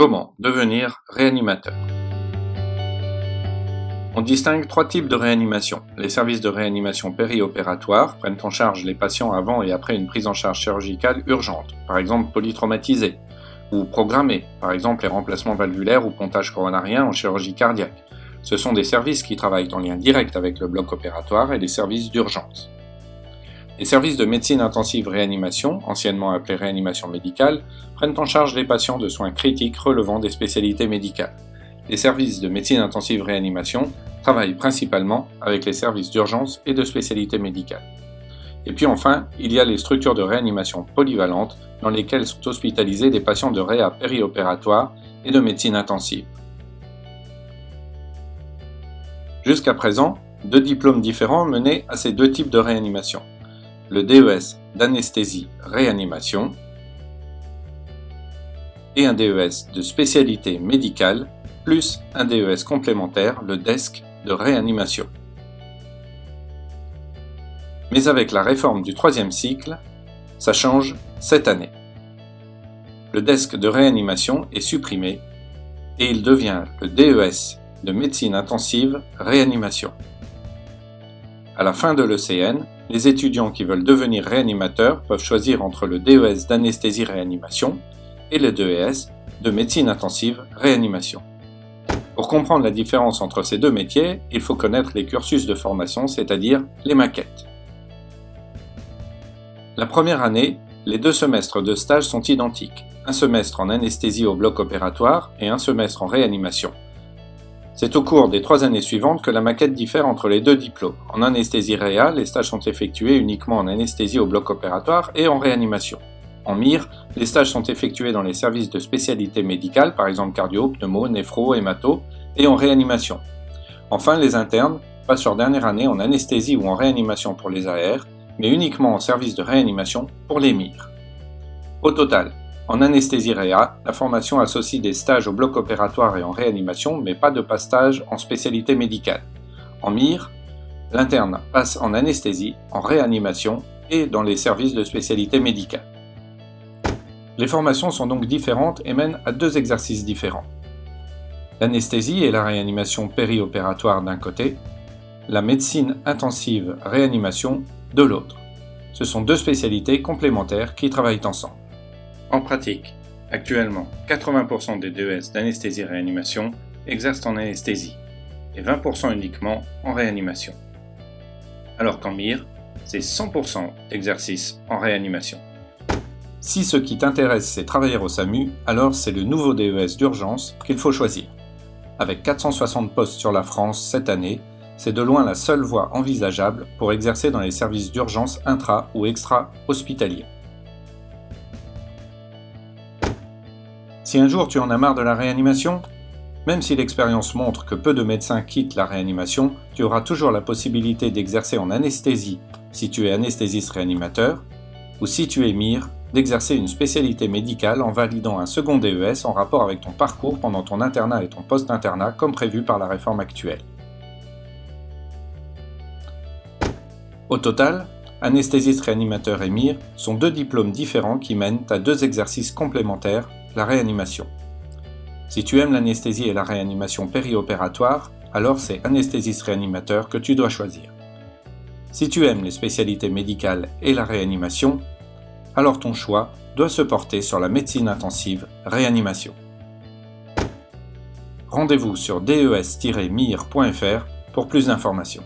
Comment devenir réanimateur? On distingue trois types de réanimation. Les services de réanimation périopératoire prennent en charge les patients avant et après une prise en charge chirurgicale urgente, par exemple polytraumatisés, ou programmés, par exemple les remplacements valvulaires ou pontage coronarien en chirurgie cardiaque. Ce sont des services qui travaillent en lien direct avec le bloc opératoire et les services d'urgence. Les services de médecine intensive réanimation, anciennement appelés réanimation médicale, prennent en charge les patients de soins critiques relevant des spécialités médicales. Les services de médecine intensive réanimation travaillent principalement avec les services d'urgence et de spécialités médicales. Et puis enfin, il y a les structures de réanimation polyvalentes dans lesquelles sont hospitalisés des patients de réa périopératoire et de médecine intensive. Jusqu'à présent, deux diplômes différents menaient à ces deux types de réanimation. Le DES d'anesthésie-réanimation et un DES de spécialité médicale, plus un DES complémentaire, le DESC de réanimation. Mais avec la réforme du troisième cycle, ça change cette année. Le DESC de réanimation est supprimé et il devient le DES de médecine intensive réanimation. À la fin de l'ECN, les étudiants qui veulent devenir réanimateurs peuvent choisir entre le DES d'anesthésie-réanimation et le DES de médecine intensive réanimation. Pour comprendre la différence entre ces deux métiers, il faut connaître les cursus de formation, c'est-à-dire les maquettes. La première année, les deux semestres de stage sont identiques, un semestre en anesthésie au bloc opératoire et un semestre en réanimation. C'est au cours des 3 années suivantes que la maquette diffère entre les deux diplômes. En anesthésie réa, les stages sont effectués uniquement en anesthésie au bloc opératoire et en réanimation. En MIR, les stages sont effectués dans les services de spécialité médicale, par exemple cardio, pneumo, néphro, hémato, et en réanimation. Enfin, les internes passent leur dernière année en anesthésie ou en réanimation pour les AR, mais uniquement en service de réanimation pour les MIR. Au total, en anesthésie réa, la formation associe des stages au bloc opératoire et en réanimation, mais pas de passage en spécialité médicale. En MIR, l'interne passe en anesthésie, en réanimation et dans les services de spécialité médicale. Les formations sont donc différentes et mènent à deux exercices différents. L'anesthésie et la réanimation périopératoire d'un côté, la médecine intensive réanimation de l'autre. Ce sont deux spécialités complémentaires qui travaillent ensemble. En pratique, actuellement, 80% des DES d'anesthésie-réanimation exercent en anesthésie et 20% uniquement en réanimation. Alors qu'en MIR, c'est 100% d'exercice en réanimation. Si ce qui t'intéresse c'est travailler au SAMU, alors c'est le nouveau DES d'urgence qu'il faut choisir. Avec 460 postes sur la France cette année, c'est de loin la seule voie envisageable pour exercer dans les services d'urgence intra- ou extra-hospitaliers. Si un jour tu en as marre de la réanimation, même si l'expérience montre que peu de médecins quittent la réanimation, tu auras toujours la possibilité d'exercer en anesthésie si tu es anesthésiste réanimateur, ou si tu es MIR, d'exercer une spécialité médicale en validant un second DES en rapport avec ton parcours pendant ton internat et ton post-internat comme prévu par la réforme actuelle. Au total, anesthésiste réanimateur et MIR sont deux diplômes différents qui mènent à deux exercices complémentaires, la réanimation. Si tu aimes l'anesthésie et la réanimation périopératoire, alors c'est anesthésiste réanimateur que tu dois choisir. Si tu aimes les spécialités médicales et la réanimation, alors ton choix doit se porter sur la médecine intensive réanimation. Rendez-vous sur des-mir.fr pour plus d'informations.